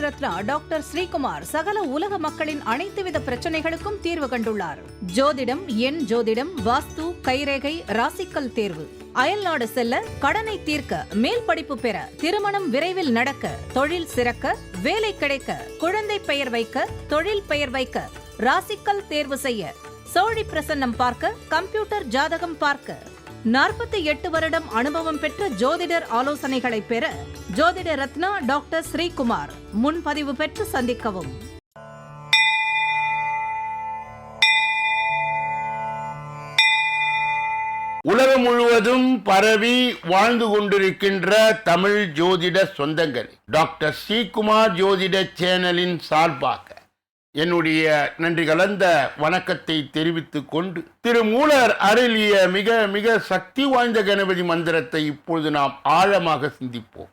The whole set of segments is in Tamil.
ரத்னா டாக்டர் ஸ்ரீகுமார் சகல உலக மக்களின் அனைத்து வித பிரச்சனைகளுக்கும் தீர்வு கண்டுள்ளார். ஜோதிடம், எண் ஜோதிடம், வாஸ்து, கைரேகை, ராசிக்கல் தேர்வு, அயல்நாடு செல்ல, கடனை தீர்க்க, மேல் படிப்பு பெற, திருமணம் விரைவில் நடக்க, தொழில் சிறக்க, வேலை கிடைக்க, குழந்தை பெயர் வைக்க, தொழில் பெயர் வைக்க, ராசிக்கல் தேர்வு செய்ய, சோழி பிரசன்னம் பார்க்க, கம்ப்யூட்டர் ஜாதகம் பார்க்க, 48 வருடம் அனுபவம் பெற்ற ஜோதிடர் ஆலோசனைகளை பெற ஜோதிட ரத்னா டாக்டர் ஸ்ரீகுமார். முன்பதிவு பெற்று சந்திக்கவும். உலகம் முழுவதும் பரவி வாழ்ந்து கொண்டிருக்கின்ற தமிழ் ஜோதிட சொந்தங்கள், டாக்டர் ஸ்ரீகுமார் ஜோதிட சேனலின் சார்பாக என்னுடைய நன்றி கலந்த வணக்கத்தை தெரிவித்துக் கொண்டு, திருமூலர் அருளிய மிக மிக சக்தி வாய்ந்த கணபதி மந்திரத்தை இப்பொழுது நாம் ஆழமாக சிந்திப்போம்.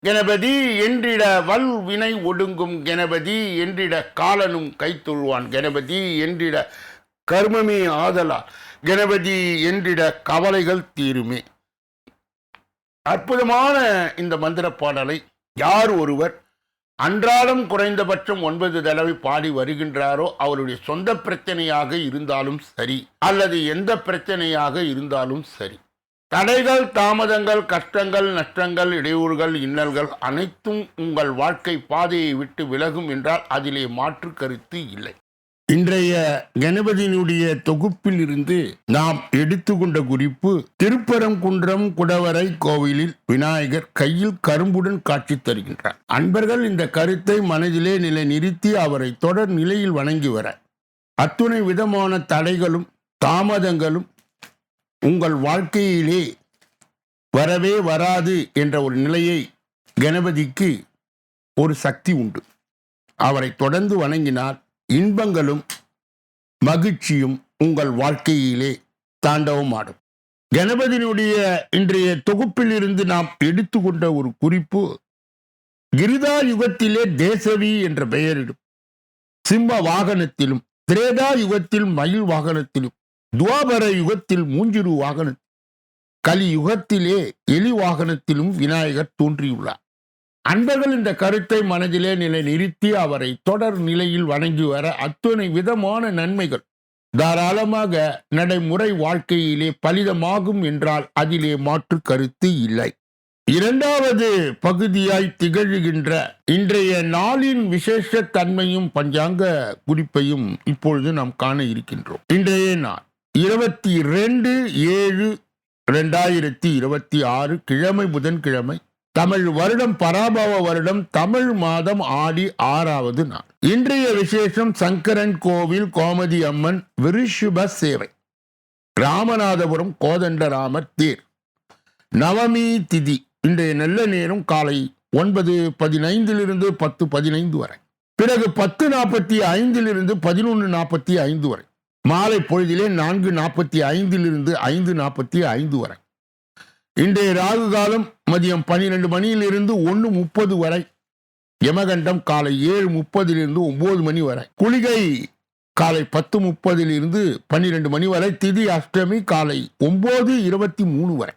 கணபதி என்றிட வல் வினை ஒடுங்கும், கணபதி என்றிட காலனும் கைத்தொழுவான், கணபதி என்றிட கர்மமே ஆதலால், கணபதி என்றிட கவலைகள் தீருமே. அற்புதமான இந்த மந்திர பாடலை யார் ஒருவர் அன்றாடம் குறைந்தபட்சம் 9 தடவை பாடி வருகின்றாரோ, அவருடைய சொந்த பிரச்சனையாக இருந்தாலும் சரி, அல்லது எந்த பிரச்சனையாக இருந்தாலும் சரி, தடைகள், தாமதங்கள், கஷ்டங்கள், நஷ்டங்கள், இடையூறுகள், இன்னல்கள் அனைத்தும் உங்கள் வாழ்க்கை பாதையை விட்டு விலகும் என்றால் அதிலே மாற்று கருத்து இல்லை. இன்றைய கணபதியினுடைய தொகுப்பில் இருந்து நாம் எடுத்துக்கொண்ட குறிப்பு, திருப்பரங்குன்றம் குடவரை கோவிலில் விநாயகர் கையில் கரும்புடன் காட்சி தருகின்றார். அன்பர்கள் இந்த கருத்தை மனதிலே நிலை நிறுத்தி அவரை தொடர் நிலையில் வணங்கி வர, அத்துணை விதமான தடைகளும் தாமதங்களும் உங்கள் வாழ்க்கையிலே வரவே வராது என்ற ஒரு நிலையை, கணபதிக்கு ஒரு சக்தி உண்டு. அவரை தொடர்ந்து வணங்கினால் இன்பங்களும் மகிழ்ச்சியும் உங்கள் வாழ்க்கையிலே தாண்டவமாடும். கணபதியினுடைய இன்றைய தொகுப்பில் இருந்து நாம் எடுத்துக்கொண்ட ஒரு குறிப்பு, கிருதா யுகத்திலே தேசவி என்ற பெயரிடும் சிம்ம வாகனத்திலும், திரேதா யுகத்தில் மயில் வாகனத்திலும், துவாபர யுகத்தில் மூஞ்சிரு வாகனத்திலும், கலி யுகத்திலே எலி வாகனத்திலும் விநாயகர் தோன்றியுள்ளார். அன்பர்கள் இந்த கருத்தை மனதிலே நிலை நிறுத்தி அவரை தொடர் நிலையில் வணங்கி வர அத்துணை விதமான நன்மைகள் தாராளமாக நடைமுறை வாழ்க்கையிலே பலிதமாகும் என்றால் அதிலே மாற்று கருத்து இல்லை. இரண்டாவது பகுதியாய் திகழ்கின்ற இன்றைய நாளின் விசேஷ தன்மையும் பஞ்சாங்க குறிப்பையும் இப்பொழுது நாம் காண இருக்கின்றோம். இன்றைய நாள் 22/7/2026 கிழமை, புதன்கிழமை, தமிழ் வருடம் பராபவ வருடம், தமிழ் மாதம் ஆடி 6வது நாள். இன்றைய விசேஷம் சங்கரன் கோவில் கோமதி அம்மன் விருஷப சேவை, ராமநாதபுரம் கோதண்டராமர் தேர், நவமி திதி. இன்றைய நல்ல நேரம் காலை 9:15 10:15 வரை, பிறகு 10:45 11:45 வரை, மாலை பொழுதிலே 4:45 5:45 வரை. இன்றைய ராகு காலம் மதியம் 12 மணியிலிருந்து 1:30 வரை, யமகண்டம் காலை 7:30 9 மணி வரை, குளிகை காலை 10:30 12 மணி வரை, திதி அஷ்டமி காலை 9:23 வரை.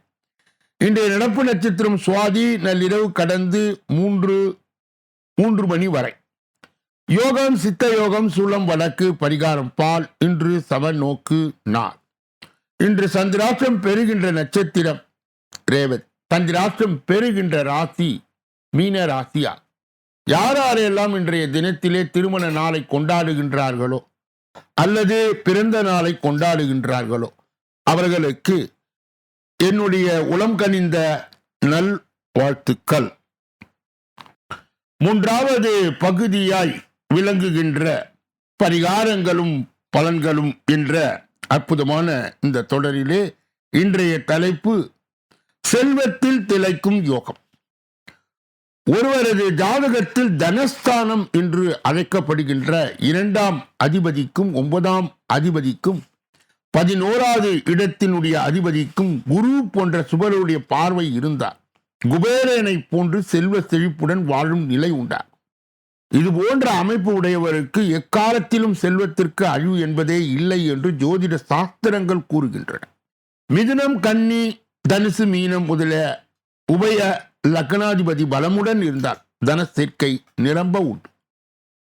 இன்றைய நடப்பு நட்சத்திரம் சுவாதி, நள்ளிரவு கடந்து 3 மணி வரை. யோகம் சித்த யோகம், சூலம் வடக்கு, பரிகாரம் பால். இன்று சமநோக்கு நாள். இன்று சந்திராஷ்டம் பெறுகின்ற நட்சத்திரம் ரேவதி, சந்திராஷ்டம் பெறுகின்ற ராசி மீன ராசியா. யாரெல்லாம் இன்றைய தினத்திலே திருமண நாளை கொண்டாடுகின்றார்களோ அல்லது பிறந்த நாளை கொண்டாடுகின்றார்களோ அவர்களுக்கு என்னுடைய உளம் கனிந்த நல் வாழ்த்துக்கள். மூன்றாவது பகுதியாய் விளங்குகின்ற பரிகாரங்களும் பலன்களும் என்ற அற்புதமான இந்த தொடரிலே இன்றைய தலைப்பு, செல்வத்தில் திளைக்கும் யோகம். ஒருவரது ஜாதகத்தில் தனஸ்தானம் என்று அழைக்கப்படுகின்ற 2ஆம் அதிபதிக்கும் 9ஆம் அதிபதிக்கும் 11வது இடத்தினுடைய அதிபதிக்கும் குரு போன்ற சுபருடைய பார்வை இருந்தார், குபேரனை போன்று செல்வ செழிப்புடன் வாழும் நிலை உண்டார். இது போன்ற அமைப்பு உடையவருக்கு எக்காலத்திலும் செல்வத்திற்கு அழிவு என்பதே இல்லை என்று ஜோதிட சாஸ்திரங்கள் கூறுகின்றன. மிதுனம், கன்னி, தனுசு, மீனம் முதலிய உபய லக்னாதிபதி பலமுடன் இருந்தார். தன சேர்க்கை நிரம்ப உண்டு.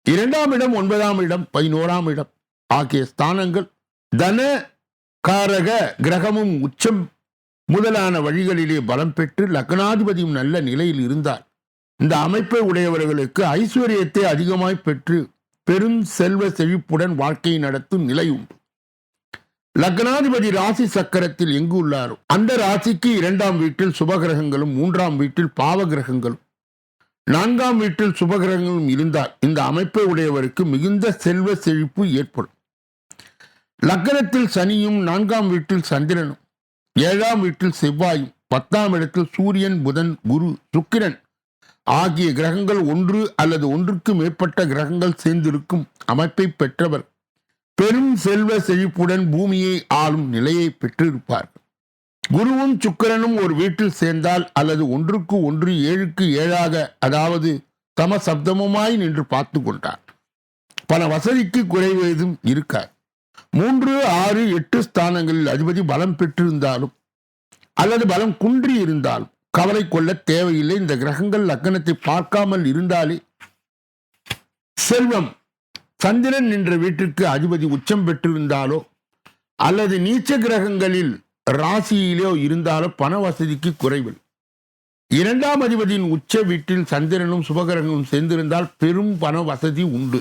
2ஆம் இடம், 9ஆம் இடம், 11ஆம் இடம் ஆகிய ஸ்தானங்கள் தன காரக கிரகமும் உச்சம் முதலான வழிகளிலே பலம் பெற்று லக்னாதிபதியும் நல்ல நிலையில் இருந்தார் இந்த அமைப்பை உடையவர்களுக்கு ஐஸ்வர்யத்தை அதிகமாய் பெற்று பெரும் செல்வ செழிப்புடன் வாழ்க்கையை நடத்தும் நிலை உண்டு. லக்னாதிபதி ராசி சக்கரத்தில் எங்கு உள்ளாரோ அந்த ராசிக்கு 2ஆம் வீட்டில் சுபகிரகங்களும் 3ஆம் வீட்டில் பாவ கிரகங்களும் 4ஆம் வீட்டில் சுபகிரகங்களும் இருந்தால் இந்த அமைப்பை உடையவருக்கு மிகுந்த செல்வ செழிப்பு ஏற்படும். லக்னத்தில் சனியும் 4ஆம் வீட்டில் சந்திரனும் 7ஆம் வீட்டில் செவ்வாயும் 10ஆம் இடத்தில் சூரியன், புதன், குரு, சுக்கிரன் ஆகிய கிரகங்கள் ஒன்று அல்லது ஒன்றுக்கு மேற்பட்ட கிரகங்கள் சேர்ந்திருக்கும் அமைப்பை பெற்றவர் பெரும் செல்வ செழிப்புடன் பூமியை ஆளும் நிலையை பெற்றிருப்பார்கள். குருவும் சுக்கிரனும் ஒரு வீட்டில் சேர்ந்தால் அல்லது ஒன்றுக்கு ஒன்று 7க்கு 7ஆக அதாவது சம சப்தமுமாய் நின்று பார்த்து கொண்டார் பல வசதிக்கு குறைவதும் இருக்கார். 3, 6, 8 ஸ்தானங்களில் அதிபதி பலம் பெற்றிருந்தாலும் அல்லது பலம் குன்றி இருந்தாலும் கவலை கொள்ள தேவையில்லை. இந்த கிரகங்கள் லக்னத்தை பார்க்காமல் இருந்தாலே செல்வம். சந்திரன் என்ற வீட்டிற்கு அதிபதி உச்சம் பெற்றிருந்தாலோ அல்லது நீச்ச கிரகங்களில் ராசியிலோ இருந்தாலோ பண வசதிக்கு குறைவில். 2ஆம் அதிபதியின் உச்ச வீட்டில் சந்திரனும் சுபகிரகமும் சேர்ந்திருந்தால் பெரும் பண வசதி உண்டு.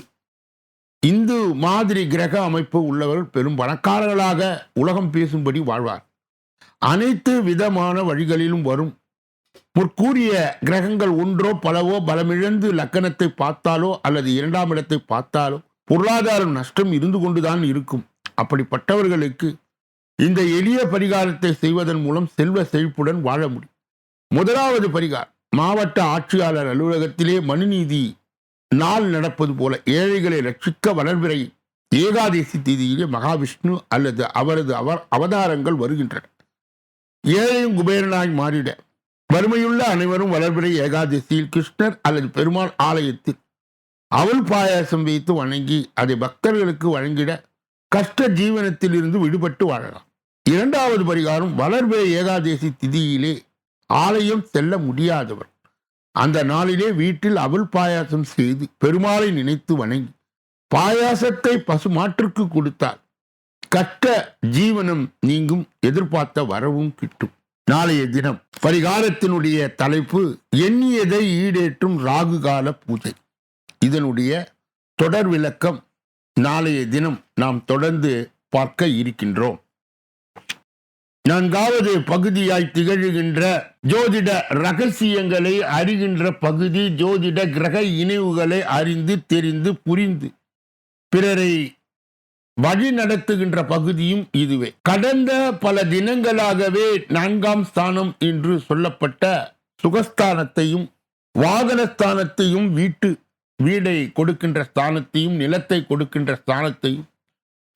இந்து மாதிரி கிரக அமைப்பு உள்ளவர்கள் பெரும் பணக்காரர்களாக உலகம் பேசும்படி வாழ்வார். அனைத்து விதமான வழிகளிலும் வரும். முற்கூறிய கிரகங்கள் ஒன்றோ பலவோ பலமிழந்து லக்கணத்தை பார்த்தாலோ அல்லது 2ஆம் இடத்தை பார்த்தாலோ பொருளாதார நஷ்டம் இருந்து கொண்டுதான் இருக்கும். அப்படிப்பட்டவர்களுக்கு இந்த எளிய பரிகாரத்தை செய்வதன் மூலம் செல்வ செழிப்புடன் வாழ முடியும். முதலாவது பரிகாரம், மாவட்ட ஆட்சியாளர் அலுவலகத்திலே மனுநீதி நாள் நடப்பது போல ஏழைகளை ரட்சிக்க வளர்பிறை ஏகாதசி தேதியிலே மகாவிஷ்ணு அல்லது அவரது அவதாரங்கள் வருகின்றன. ஏழையும் குபேரனாய் மாறிட வறுமையுள்ள அனைவரும் வளர்பிறை ஏகாதசியில் கிருஷ்ணர் அல்லது பெருமாள் ஆலயத்தில் அவல் பாயாசம் வைத்து வணங்கி அதை பக்தர்களுக்கு வழங்கிட கஷ்ட ஜீவனத்தில் இருந்து விடுபட்டு வாழலாம். 2வது பரிகாரம், வளர்பிறை ஏகாதசி திதியிலே ஆலயம் செல்ல முடியாதவர் அந்த நாளிலே வீட்டில் அவல் பாயாசம் செய்து பெருமாளை நினைத்து வணங்கி பாயாசத்தை பசு மாற்றுக்கு கொடுத்தால் கஷ்ட ஜீவனம் நீங்கும், எதிர்பார்த்த வரவும் கிட்டும். நாளைய தினம் பரிகாரத்தினுடைய தலைப்பு எண்ணியதை ஈடேற்றும் ராகு கால பூஜை. இதனுடைய தொடர் விளக்கம் நாளைய தினம் நாம் தொடர்ந்து பார்க்க இருக்கின்றோம். 4வது பகுதியாய் திகழ்கின்ற ஜோதிட ரகசியங்களை அறிகின்ற பகுதி. ஜோதிட கிரக இணைவுகளை அறிந்து தெரிந்து புரிந்து பிறரை வழி நடத்துகின்ற பகுதியும் இதுவே. கடந்த பல தினங்களாகவே 4ஆம் ஸ்தானம் என்று சொல்லப்பட்ட சுகஸ்தானத்தையும் வாகனஸ்தானத்தையும் வீடை கொடுக்கின்ற ஸ்தானத்தையும் நிலத்தை கொடுக்கின்ற ஸ்தானத்தையும்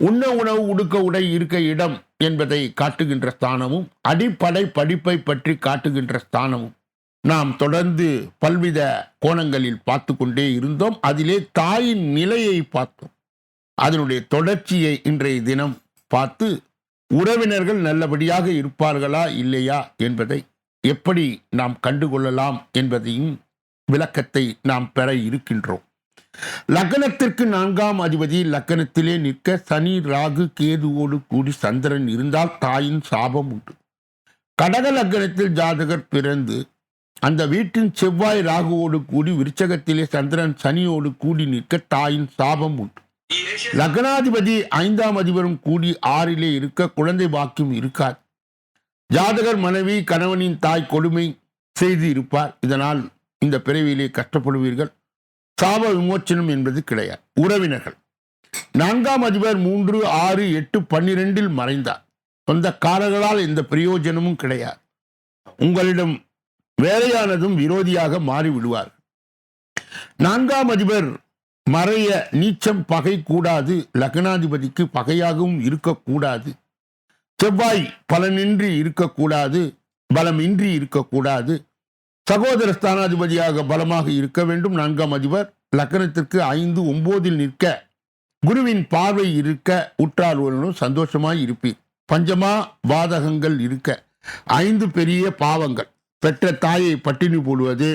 உண்ண உணவு உடுக்க உடை இருக்க இடம் என்பதை காட்டுகின்ற ஸ்தானமும் அடிப்படை படிப்பை பற்றி காட்டுகின்ற ஸ்தானமும் நாம் தொடர்ந்து பல்வித கோணங்களில் பார்த்து கொண்டே இருந்தோம். அதிலே தாயின் நிலையை பார்த்தோம். அதனுடைய தொடர்ச்சியை இன்றைய தினம் பார்த்து உறவினர்கள் நல்லபடியாக இருப்பார்களா இல்லையா என்பதை எப்படி நாம் கண்டுகொள்ளலாம் என்பதையும் விளக்கத்தை நாம் பெற இருக்கின்றோம். லக்னத்திற்கு 4ஆம் அதிபதி லக்னத்திலே நிற்க சனி ராகு கேதுவோடு கூடி சந்திரன் இருந்தால் தாயின் சாபம் உண்டு. கடக லக்னத்தில் ஜாதகர் பிறந்து அந்த வீட்டின் செவ்வாய் ராகுவோடு கூடி விருச்சகத்திலே சந்திரன் சனியோடு கூடி நிற்க தாயின் சாபம் உண்டு. லக்னாதிபதி 5ஆம் அதிபரும் கூடி 6லே இருக்க குழந்தை பாக்கியம் இருக்காது. ஜாதகர் மனைவி கணவனின் தாய் கொடுமை செய்து இருப்பார். இதனால் இந்த பிறவியிலே கஷ்டப்படுவீர்கள். சாப விமோச்சனம் என்பது கிடையாது. உறவினர்கள் 4ஆம் அதிபர் 3, 6, 8, 12 மறைந்தார். சொந்த காரர்களால் எந்த பிரயோஜனமும் கிடையாது. உங்களிடம் வேலையானதும் விரோதியாக மாறி விடுவார். 4ஆம் அதிபர் மறைய நீச்சம் பகை கூடாது. லக்னாதிபதிக்கு பகையாகவும் இருக்கக்கூடாது. செவ்வாய் பலனின்றி இருக்கக்கூடாது, பலமின்றி இருக்கக்கூடாது. சகோதர ஸ்தானாதிபதியாக பலமாக இருக்க வேண்டும். 4ஆம் அதிபர் லக்னத்திற்கு 5, 9 நிற்க குருவின் பார்வை இருக்க உற்றார் உறவினரும் சந்தோஷமாய் இருப்பீர். பஞ்சமா பாதகங்கள் இருக்க 5 பெரிய பாவங்கள், பெற்ற தாயை பட்டினி போடுவது,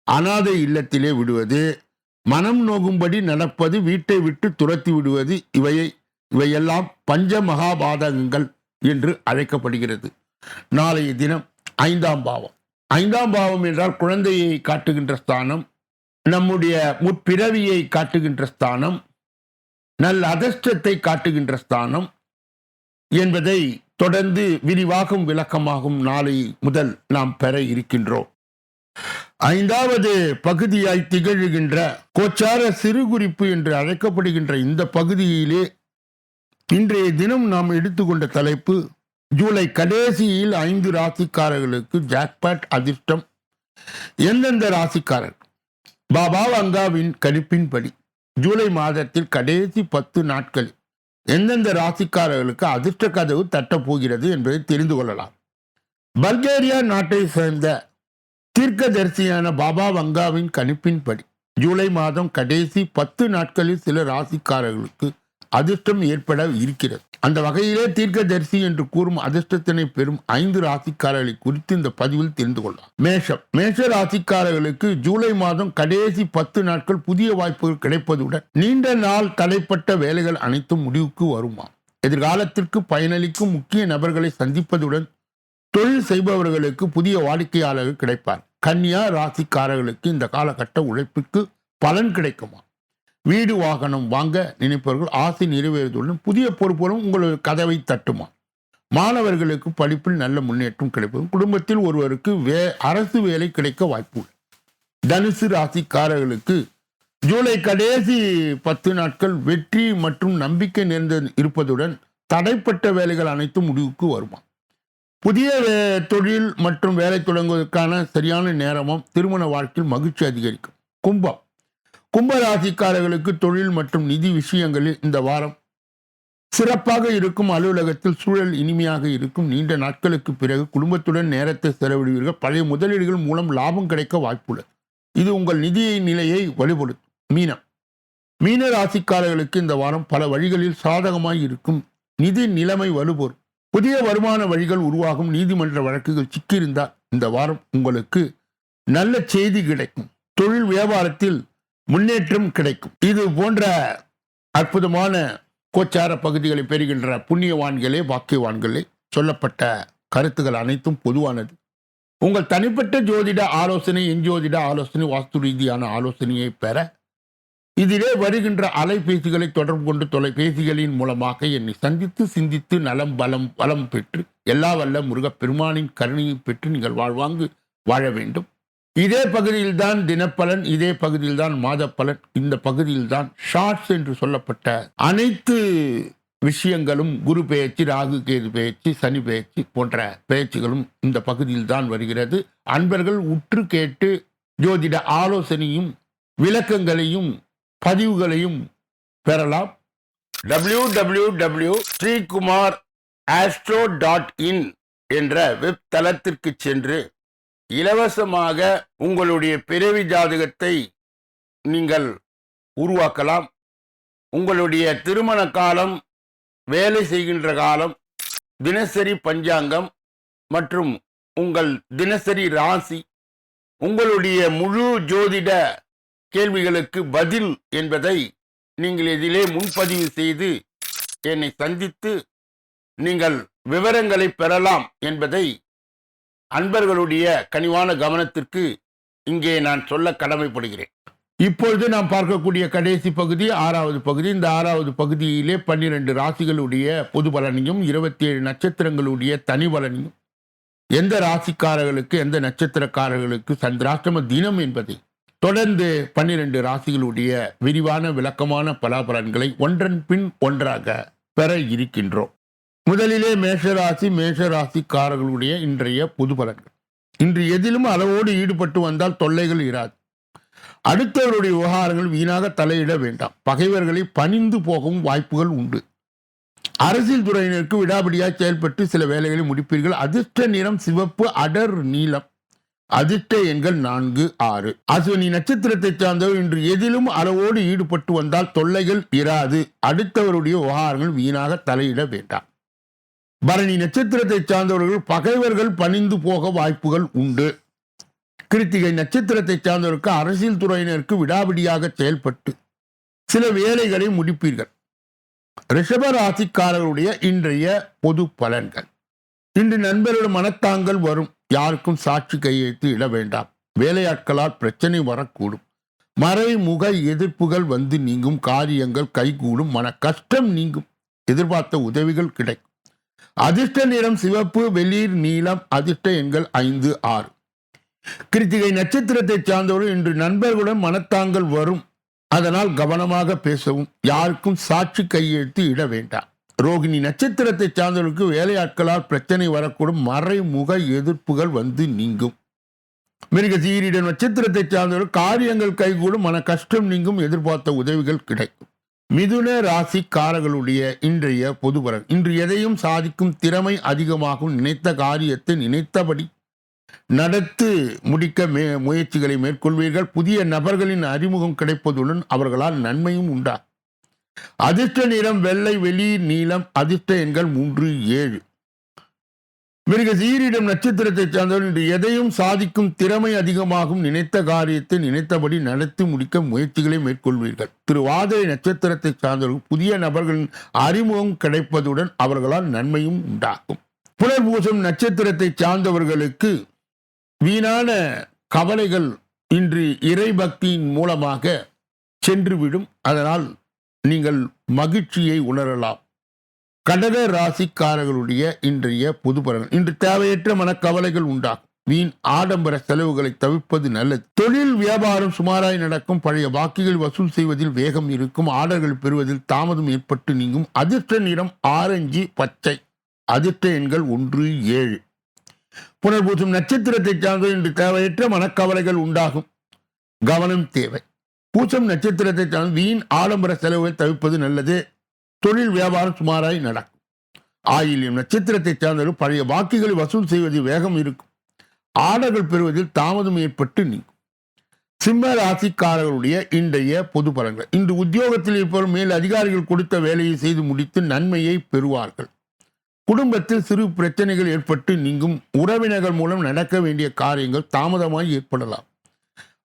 அனாதை இல்லத்திலே விடுவது, மனம் நோகும்படி நடப்பது, வீட்டை விட்டு துரத்தி விடுவது, இவையெல்லாம் பஞ்ச மகாபாதகங்கள் என்று அழைக்கப்படுகிறது. நாளைய தினம் 5ஆம் பாவம். 5ஆம் பாவம் என்றால் குழந்தையை காட்டுகின்ற ஸ்தானம், நம்முடைய முற்பிறவியை காட்டுகின்ற ஸ்தானம், நல்ல அதிர்ஷ்டத்தை காட்டுகின்ற ஸ்தானம் என்பதை தொடர்ந்து விரிவாகும் விளக்கமாகும் நாளை முதல் நாம் பெற இருக்கின்றோம். 5வது பகுதியாய் திகழ்கின்ற கோச்சார சிறு குறிப்பு என்று அழைக்கப்படுகின்ற இந்த பகுதியிலே இன்றைய தினம் நாம் எடுத்துக்கொண்ட தலைப்பு, ஜூலை கடைசியில் 5 ராசிக்காரர்களுக்கு ஜாக்பாட் அதிர்ஷ்டம். எந்தெந்த ராசிக்காரர்கள்? பாபா வங்காவின் கணிப்பின்படி ஜூலை மாதத்தில் கடைசி 10 நாட்களில் எந்தெந்த ராசிக்காரர்களுக்கு அதிர்ஷ்ட கதவு தட்டப் போகிறது என்பதை தெரிந்து கொள்ளலாம். பல்கேரியா நாட்டை சேர்ந்த தீர்க்கதரிசியான பாபா வங்காவின் கணிப்பின்படி ஜூலை மாதம் கடைசி 10 நாட்களில் சில ராசிக்காரர்களுக்கு அதிர்ஷ்டம் ஏற்பட இருக்கிறது. அந்த வகையிலே தீர்க்கதரிசி என்று கூறும் அதிர்ஷ்டத்தினை பெறும் 5 ராசிக்காரர்களை குறித்து இந்த பதிவில் தெரிந்து கொள்ளலாம். மேஷ ராசிக்காரர்களுக்கு ஜூலை மாதம் கடைசி 10 நாட்கள் புதிய வாய்ப்புகள் கிடைப்பதுடன் நீண்ட நாள் தடைப்பட்ட வேலைகள் அனைத்தும் முடிவுக்கு வருமா. எதிர்காலத்திற்கு பயனளிக்கும் முக்கிய நபர்களை சந்திப்பதுடன் தொழில் செய்பவர்களுக்கு புதிய வாடிக்கையாளர்கள் கிடைப்பார். கன்னியா ராசிக்காரர்களுக்கு இந்த காலகட்ட உழைப்புக்கு பலன் கிடைக்குமா. வீடு வாகனம் வாங்க நினைப்பவர்கள் ஆசை நிறைவேறுவதுடன் புதிய பொறுப்புகளும் உங்களது கதவை தட்டுமா. மாணவர்களுக்கு படிப்பில் நல்ல முன்னேற்றம் கிடைப்பது. குடும்பத்தில் ஒருவருக்கு அரசு வேலை கிடைக்க வாய்ப்பு. தனுசு ராசிக்காரர்களுக்கு ஜூலை கடைசி 10 நாட்கள் வெற்றி மற்றும் நம்பிக்கை நிறைந்த இருப்பதுடன் தடைப்பட்ட வேலைகள் அனைத்தும் முடிவுக்கு வருமா. புதிய தொழில் மற்றும் வேலை தொடங்குவதற்கான சரியான நேரமும் திருமண வாழ்க்கையில் மகிழ்ச்சி அதிகரிக்கும். கும்ப ராசிக்காரர்களுக்கு தொழில் மற்றும் நிதி விஷயங்களில் இந்த வாரம் சிறப்பாக இருக்கும். அலுவலகத்தில் சூழல் இனிமையாக இருக்கும். நீண்ட நாட்களுக்கு பிறகு குடும்பத்துடன் நேரத்தை செலவிடுவீர்கள். பழைய முதலீடுகள் மூலம் லாபம் கிடைக்க வாய்ப்புள்ளது. இது உங்கள் நிதி நிலையை வலுப்படுத்தும். மீன ராசிக்காரர்களுக்கு இந்த வாரம் பல வழிகளில் சாதகமாய் இருக்கும். நிதி நிலைமை வலுப்பெறும். புதிய வருமான வழிகள் உருவாகும். நீதிமன்ற வழக்குகள் சிக்கியிருந்தால் இந்த வாரம் உங்களுக்கு நல்ல செய்தி கிடைக்கும். தொழில் வியாபாரத்தில் முன்னேற்றம் கிடைக்கும். இது போன்ற அற்புதமான கோச்சார பகுதிகளை பெறுகின்ற புண்ணியவான்களே, வாக்கியவான்களே, சொல்லப்பட்ட கருத்துக்கள் அனைத்தும் பொதுவானது. உங்கள் தனிப்பட்ட ஜோதிட ஆலோசனை, எஞ்சோதிட ஆலோசனை, வாஸ்து ரீதியான ஆலோசனையை பெற இதிலே வருகின்ற அலைபேசிகளை தொடர்பு கொண்டு தொலைபேசிகளின் மூலமாக என்னை சந்தித்து சிந்தித்து நலம் பலம் பெற்று எல்லா வல்ல முருகப்பெருமானின் கருணையை பெற்று நீங்கள் வாழ்வாங்கு வாழ வேண்டும். இதே பகுதியில்தான் தினப்பலன், இதே பகுதியில்தான் மாத பலன், இந்த பகுதியில்தான் ஷார்ட்ஸ் என்று சொல்லப்பட்ட அனைத்து விஷயங்களும், குரு பெயர்ச்சி, ராகு கேது பெயர்ச்சி, சனி பெயர்ச்சி போன்ற பெயர்ச்சிகளும் இந்த பகுதியில்தான் வருகிறது. அன்பர்கள் உற்று கேட்டு ஜோதிட ஆலோசனையும் விளக்கங்களையும் பதிவுகளையும் பெறலாம். www.srikumar.astro.in என்ற வெப் தளத்திற்கு சென்று இலவசமாக உங்களுடைய பிறவி ஜாதகத்தை நீங்கள் உருவாக்கலாம். உங்களுடைய திருமண காலம், வேலை செய்கின்ற காலம், தினசரி பஞ்சாங்கம் மற்றும் உங்கள் தினசரி ராசி, உங்களுடைய முழு ஜோதிட கேள்விகளுக்கு பதில் என்பதை நீங்கள் இதிலே முன்பதிவு செய்து என்னை சந்தித்து நீங்கள் விவரங்களை பெறலாம் என்பதை அன்பர்களுடைய கனிவான கவனத்திற்கு இங்கே நான் சொல்ல கடமைப்படுகிறேன். இப்பொழுது நாம் பார்க்கக்கூடிய கடைசி பகுதி 6வது பகுதி. இந்த 6வது பகுதியிலே 12 ராசிகளுடைய பொது பலனையும் 27 நட்சத்திரங்களுடைய தனி பலனையும், எந்த ராசிக்காரர்களுக்கு எந்த நட்சத்திரக்காரர்களுக்கு சந்திராஷ்டம தினம் என்பதை தொடர்ந்து 12 ராசிகளுடைய விரிவான விளக்கமான பலாபலன்களை ஒன்றன் பின் ஒன்றாக பெற இருக்கின்றோம். முதலிலே மேஷராசிக்காரர்களுடைய இன்றைய பொது பலன்கள். இன்று எதிலும் அளவோடு ஈடுபட்டு வந்தால் தொல்லைகள் இராது. அடுத்தவருடைய விவகாரங்கள் வீணாக தலையிட வேண்டாம். பகைவர்களை பணிந்து போகவும் வாய்ப்புகள் உண்டு. அரசியல் துறையினருக்கு விடாபிடியாய் செயல்பட்டு சில வேலைகளை முடிப்பீர்கள். அதிர்ஷ்ட நிறம் சிவப்பு, அடர் நீலம். அதிர்ஷ்ட எண்கள் 4, 6. அஸ்வினி நட்சத்திரத்தை சார்ந்தவர் இன்று எதிலும் அளவோடு ஈடுபட்டு வந்தால் தொல்லைகள் இராது. அடுத்தவருடைய விவகாரங்கள் வீணாக தலையிட வேண்டாம். பரணி நட்சத்திரத்தை சார்ந்தவர்கள் பகைவர்கள் பணிந்து போக வாய்ப்புகள் உண்டு. கிருத்திகை நட்சத்திரத்தை சார்ந்தவருக்கு அரசியல் துறையினருக்கு விடாபிடியாக செயல்பட்டு சில வேலைகளை முடிப்பீர்கள். ரிஷப ராசிக்காரர்களுடைய இன்றைய பொது பலன்கள். இன்று நண்பர்கள் மனத்தாங்கள் வரும். யாருக்கும் சாட்சி கையெழுத்து இட வேண்டாம். வேலையாட்களால் பிரச்சனை வரக்கூடும். மறைமுக எதிர்ப்புகள் வந்து நீங்கும். காரியங்கள் கைகூடும். மன கஷ்டம் நீங்கும். எதிர்பார்த்த உதவிகள் கிடைக்கும். அதிர்ஷ்ட நிறம் சிவப்பு, வெளிர் நீலம். அதிர்ஷ்ட எண்கள் 5, 6. கிருத்திகை நட்சத்திரத்தை சார்ந்தவர்கள் இன்று நண்பர்களுடன் மனத்தாங்கள் வரும். அதனால் கவனமாக பேசவும். யாருக்கும் சாட்சி கையெழுத்து இட வேண்டாம். ரோகிணி நட்சத்திரத்தை சார்ந்தவர்களுக்கு வேலையாட்களால் பிரச்சனை வரக்கூடும். மறைமுக எதிர்ப்புகள் வந்து நீங்கும். மிருகசீரிட நட்சத்திரத்தை சார்ந்தவர்கள் காரியங்கள் கைகூடும். மன கஷ்டம் நீங்கும். எதிர்பார்த்த உதவிகள் கிடைக்கும். மிதுன ராசிக்காரர்களுடைய இன்றைய பொது பலன். இன்று எதையும் சாதிக்கும் திறமை அதிகமாகும். நினைத்த காரியத்தை நினைத்தபடி நடத்து முடிக்க முயற்சிகளை மேற்கொள்வீர்கள். புதிய நபர்களின் அறிமுகம் கிடைப்பதுடன் அவர்களால் நன்மையும் உண்டா. அதிர்ஷ்ட நிறம் வெள்ளை, வெளிர் நீலம். அதிர்ஷ்ட எண்கள் 3, 7. மிருகசீரிடம் நட்சத்திரத்தை சார்ந்தவர் இன்று எதையும் சாதிக்கும் திறமை அதிகமாகும். நினைத்த காரியத்தை நினைத்தபடி நடத்தி முடிக்க முயற்சிகளை மேற்கொள்வீர்கள். திருவாதிரை நட்சத்திரத்தை சார்ந்தவர்கள் புதிய நபர்களின் அறிமுகம் கிடைப்பதுடன் அவர்களால் நன்மையும் உண்டாகும். புனர்பூசம் நட்சத்திரத்தை சார்ந்தவர்களுக்கு வீணான கவலைகள் இன்று இறை பக்தியின் மூலமாக சென்றுவிடும். அதனால் நீங்கள் மகிழ்ச்சியை உணரலாம். கடக ராசிக்காரர்களுடைய இன்றைய பொது பலன். இன்று தேவையற்ற மனக்கவலைகள் உண்டாகும். வீண் ஆடம்பர செலவுகளை தவிர்ப்பது நல்லது. தொழில் வியாபாரம் சுமாராய் நடக்கும். பழைய பாக்கிகள் வசூல் செய்வதில் வேகம் இருக்கும். ஆர்டர்கள் பெறுவதில் தாமதம் ஏற்பட்டு நீங்கும். அதிர்ஷ்ட நிறம் ஆரஞ்சு, பச்சை. அதிர்ஷ்ட எண்கள் 1, 7. புனர்பூசம் நட்சத்திரத்தை சார்ந்த இன்று தேவையற்ற மனக்கவலைகள் உண்டாகும். கவனம் தேவை. பூசம் நட்சத்திரத்தை சார்ந்த வீண் ஆடம்பர செலவுகளை தவிர்ப்பது நல்லது. தொழில் வியாபாரம் சுமாராய் நடக்கும். ஆயில்யம் நட்சத்திரத்தை சார்ந்தவர்கள் பழைய பாக்கிகளை வசூல் செய்வதில் வேகம் இருக்கும். ஆர்டர்கள் பெறுவதில் தாமதம் ஏற்பட்டு நீங்கும். சிம்ம ராசிக்காரர்களுடைய இன்றைய பொது பலன்கள். இன்று உத்தியோகத்தில் இருப்பவர் மேல் அதிகாரிகள் கொடுத்த வேலையை செய்து முடித்து நன்மையை பெறுவார்கள். குடும்பத்தில் சிறு பிரச்சனைகள் ஏற்பட்டு நீங்கும். உறவினர்கள் மூலம் நடக்க வேண்டிய காரியங்கள் தாமதமாய் ஏற்படலாம்.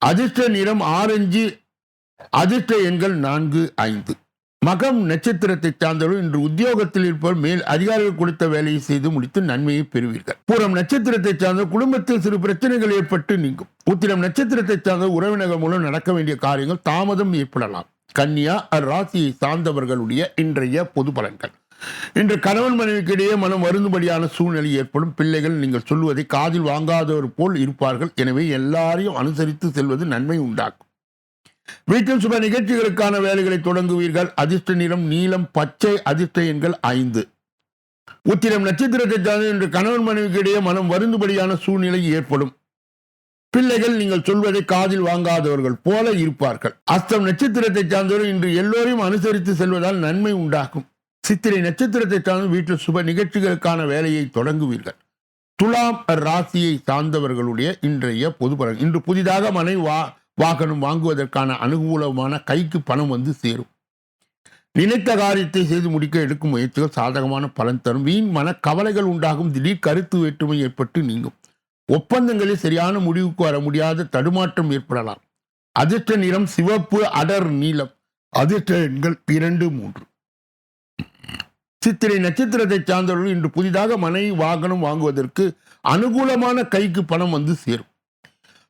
அதிர்ஷ்ட நிறம் ஆரஞ்சு. அதிர்ஷ்ட எண்கள் 4, 5. மகம் நட்சத்திரத்தை சார்ந்தவர்கள் இன்று உத்தியோகத்தில் இருப்பவர் மேல் அதிகாரிகள் கொடுத்த வேலையை செய்து முடித்து நன்மையை பெறுவீர்கள். பூரம் நட்சத்திரத்தை சார்ந்த குடும்பத்தில் சிறு பிரச்சனைகள் ஏற்பட்டு நீங்கும். உத்திரம் நட்சத்திரத்தை சார்ந்த உறவினர்கள் மூலம் நடக்க வேண்டிய காரியங்கள் தாமதம் ஏற்படலாம். கன்னியா ராசியை சார்ந்தவர்களுடைய இன்றைய பொது பலன்கள். இன்று கணவன் மனைவிக்கிடையே மனம் வருந்தும்படியான சூழ்நிலை ஏற்படும். பிள்ளைகள் நீங்கள் சொல்வதை காதில் வாங்காதவர் போல் இருப்பார்கள். எனவே எல்லாரையும் அனுசரித்து செல்வது நன்மை உண்டாக்கும். வீட்டில் சுப நிகழ்ச்சிகளுக்கான வேலைகளை தொடங்குவீர்கள். அதிர்ஷ்ட நிறம் நீலம், பச்சை. அதிர்ஷ்ட எண்கள் 5. உத்திரம் நட்சத்திரத்தை சார்ந்த இன்று கணவன் மனைவிக்கிடையே மனம் வருந்தும்படியான சூழ்நிலை ஏற்படும். பிள்ளைகள் நீங்கள் சொல்வதை காதில் வாங்காதவர்கள் போல இருப்பார்கள். அஸ்தம் நட்சத்திரத்தை சார்ந்தவர் இன்று எல்லோரையும் அனுசரித்து செல்வதால் நன்மை உண்டாகும். சித்திரை நட்சத்திரத்தை சார்ந்த வீட்டில் சுப நிகழ்ச்சிகளுக்கான வேலையை தொடங்குவீர்கள். துலாம் ராசியை சார்ந்தவர்களுடைய இன்றைய பொது பலன். இன்று புதிதாக மனை வாகனம் வாங்குவதற்கான அனுகூலமான கைக்கு பணம் வந்து சேரும். நினைத்த காரியத்தை செய்து முடிக்க எடுக்கும் முயற்சிகள் சாதகமான பலன் தரும். வீண் மன கவலைகள் உண்டாகும். திடீர் கருத்து வேற்றுமை ஏற்பட்டு நீங்கும். ஒப்பந்தங்களில் சரியான முடிவுக்கு வர முடியாத தடுமாற்றம் ஏற்படலாம். அதிர்ஷ்ட நிறம் சிவப்பு, அடர் நீலம். அதிர்ஷ்ட எண்கள் 2, 3. சித்திரை நட்சத்திரத்தை சார்ந்தவர்கள் இன்று புதிதாக மனை வாகனம் வாங்குவதற்கு அனுகூலமான கைக்கு பணம் வந்து சேரும்.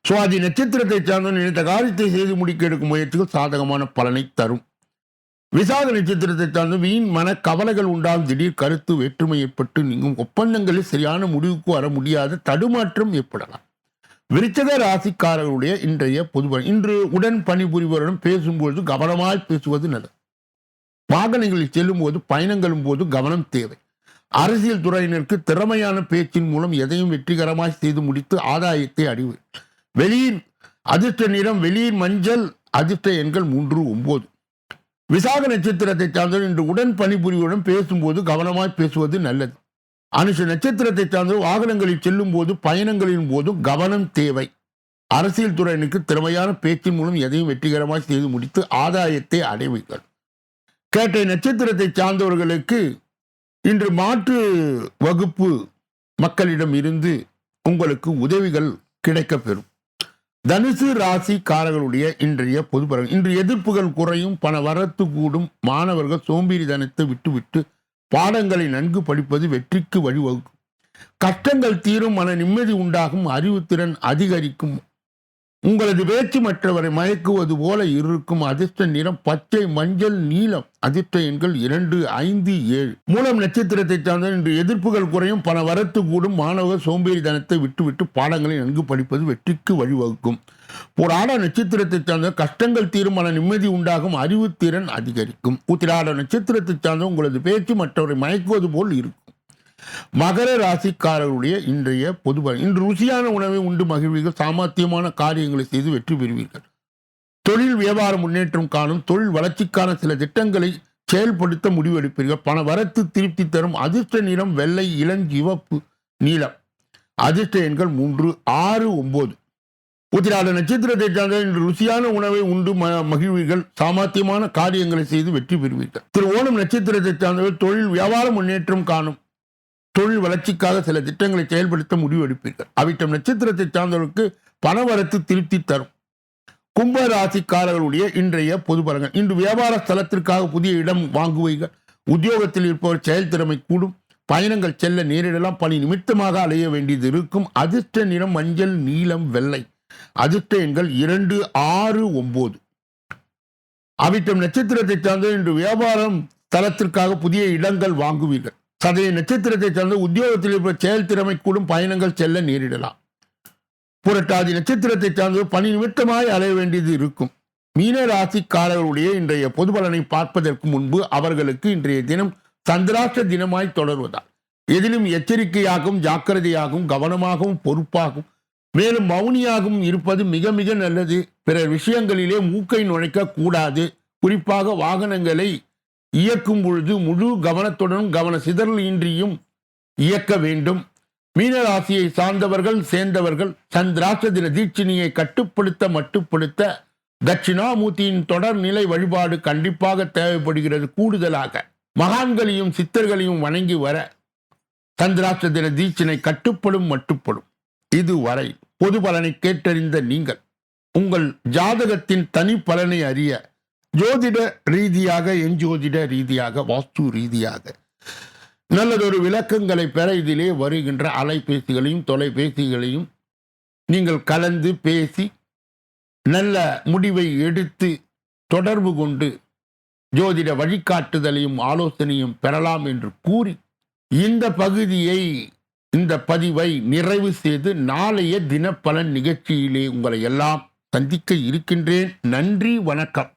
சுவாதி நட்சத்திரத்தை சார்ந்த நினைத்த காரியத்தை செய்து முடிக்க எடுக்கும் முயற்சிகள் சாதகமான பலனை தரும். விசாக நட்சத்திரத்தை சார்ந்த வீண் மன கவலைகள் உண்டாகும். திடீர் கருத்து வேற்றுமை ஏற்பட்டு நீங்கும். ஒப்பந்தங்களில் சரியான முடிவுக்கு வர முடியாத தடுமாற்றம் ஏற்படலாம். விருச்சிக ராசிக்காரர்களுடைய இன்றைய பொதுவாக இன்று உடன் பணிபுரிவருடன் பேசும்போது கவனமாய் பேசுவது நல்லது. வாகனங்களில் செல்லும் போது பயணங்களும் போது கவனம் தேவை. அரசியல் துறையினருக்கு திறமையான பேச்சின் மூலம் எதையும் வெற்றிகரமாய் செய்து முடித்து ஆதாயத்தை அடைவர். வெளியில் அதிர்ஷ்ட நிறம் வெளிர் மஞ்சள். அதிர்ஷ்ட எண்கள் 3, 9. விசாக நட்சத்திரத்தை சார்ந்தவர் இன்று உடன் பணிபுரிவுடன் பேசும்போது கவனமாய் பேசுவது நல்லது. அனுஷ நட்சத்திரத்தை சார்ந்தவர் வாகனங்களில் செல்லும் போது பயணங்களின் போது கவனம் தேவை. அரசியல் துறையினருக்கு திறமையான பேச்சின் மூலம் எதையும் வெற்றிகரமாய் செய்து முடித்து ஆதாயத்தை அடைவீர்கள். கேட்டை நட்சத்திரத்தை சார்ந்தவர்களுக்கு இன்று மாற்று வகுப்பு மக்களிடம் இருந்து உங்களுக்கு உதவிகள் கிடைக்கப்பெறும். தனுசு ராசிக்காரர்களுடைய இன்றைய பொது பலன். இன்று எதிர்ப்புகள் குறையும், பண வரத்து கூடும், மாணவர்கள் சோம்பேறித்தனத்தை விட்டுவிட்டு பாடங்களை நன்கு படிப்பது வெற்றிக்கு வழிவகுக்கும். கஷ்டங்கள் தீரும், மன நிம்மதி உண்டாகும், அறிவுத்திறன் அதிகரிக்கும். உங்களது பேச்சு மற்றவரை மயக்குவது போல இருக்கும். அதிர்ஷ்ட நிறம் பச்சை, மஞ்சள், நீலம். அதிர்ஷ்ட எண்கள் 2, 5, 7. மூலம் நட்சத்திரத்தை சார்ந்த இன்று எதிர்ப்புகள் குறையும், பண வரத்து கூடும், மாணவர்கள் சோம்பேறித்தனத்தை விட்டுவிட்டு பாடங்களை நன்கு படிப்பது வெற்றிக்கு வழிவகுக்கும். புராட நட்சத்திரத்தை சார்ந்த கஷ்டங்கள் தீரும், மன நிம்மதி உண்டாகும், அறிவுத்திறன் அதிகரிக்கும். உத்திராட நட்சத்திரத்தை சார்ந்த உங்களது பேச்சு மற்றவரை மயக்குவது போல் இருக்கும். மகர ராசிக்காரர்களுடைய இன்றைய பொது பலன். இன்று ருசியான உணவை உண்டு மகிழ்வீர்கள், சாமர்த்தியமான காரியங்களை செய்து வெற்றி பெறுவீர்கள். தொழில் வியாபார முன்னேற்றம் காணும், தொழில் வளர்ச்சிக்கான சில திட்டங்களை செயல்படுத்த முடிவெடுப்பீர்கள். பண வரத்து திருப்தி தரும். அதிர்ஷ்ட நிறம் வெள்ளை, இளஞ்சிவப்பு, நீலம். அதிர்ஷ்ட எண்கள் 3, 6, 9. உத்திராட நட்சத்திரத்தை சார்ந்த இன்று ருசியான உணவை உண்டு மகிழ்வீர்கள், சாமர்த்தியமான காரியங்களை செய்து வெற்றி பெறுவீர்கள். திரு ஓணம் நட்சத்திரத்தை சார்ந்தவர் தொழில் வியாபார முன்னேற்றம் காணும், தொழில் வளர்ச்சிக்காக சில திட்டங்களை செயல்படுத்த முடிவெடுப்பீர்கள். அவிட்டம் நட்சத்திரத்தை சார்ந்தவர்களுக்கு பணவரத்து திருப்தி தரும். கும்ப ராசிக்காரர்களுடைய இன்றைய பொது பலன்கள். இன்று வியாபார ஸ்தலத்திற்காக புதிய இடம் வாங்குவீர்கள். உத்தியோகத்தில் இருப்பவர் செயல்திறமை கூடும், பயணங்கள் செல்ல நேரிடலாம், பணி நிமித்தமாக அலைய வேண்டியது இருக்கும். அதிர்ஷ்ட நிறம் மஞ்சள், நீலம், வெள்ளை. அதிர்ஷ்ட எண்கள் 2, 6, 9. அவிட்டம் நட்சத்திரத்தை சார்ந்த இன்று வியாபாரம் ஸ்தலத்திற்காக புதிய இடங்கள் வாங்குவீர்கள். சதய நட்சத்திரத்தை சார்ந்த உத்தியோகத்தில் இருப்ப செயல் திறமை கூடும், பயணங்கள் செல்ல நேரிடலாம். புரட்டாதி நட்சத்திரத்தை சார்ந்த பணி நிமித்தமாய் அலைய வேண்டியது இருக்கும். மீன ராசிக்காரர்களுடைய இன்றைய பொது பலனை பார்ப்பதற்கு முன்பு அவர்களுக்கு இன்றைய தினம் சந்திராஷ்ட தினமாய் தொடர்வதால் எதிலும் எச்சரிக்கையாகவும் ஜாக்கிரதையாகவும் கவனமாகவும் பொறுப்பாகவும் மேலும் மௌனியாகவும் இருப்பது மிக மிக நல்லது. பிறர் விஷயங்களிலே மூக்கை நுழைக்க கூடாது. குறிப்பாக வாகனங்களை இயக்கும் பொழுது முழு கவனத்துடன் கவன சிதறல் இன்றியும் இயக்க வேண்டும். மீனராசியை சார்ந்தவர்கள் சேர்ந்தவர்கள் சந்திராஷ்ட தின தீட்சிணியை மட்டுப்படுத்த தட்சிணாமூர்த்தியின் தொடர் நிலை வழிபாடு கண்டிப்பாக தேவைப்படுகிறது. கூடுதலாக மகான்களையும் சித்தர்களையும் வணங்கி வர சந்திராஷ்ட தின தீட்சிணை மட்டுப்படும். இதுவரை பொது பலனை கேட்டறிந்த நீங்கள் உங்கள் ஜாதகத்தின் தனி பலனை அறிய ஜோதிட ரீதியாக, எஞ்சோதிட ரீதியாக, வாஸ்து ரீதியாக நல்லதொரு விளக்கங்களை பெற இதிலே வருகின்ற அலைபேசிகளையும் தொலைபேசிகளையும் நீங்கள் கலந்து பேசி நல்ல முடிவை எடுத்து தொடர்பு கொண்டு ஜோதிட வழிகாட்டுதலையும் ஆலோசனையும் பெறலாம் என்று கூறி இந்த பதிவை நிறைவு செய்து நாளைய தினப்பலன் நிகழ்ச்சியிலே உங்களை எல்லாம் சந்திக்க இருக்கின்றேன். நன்றி, வணக்கம்.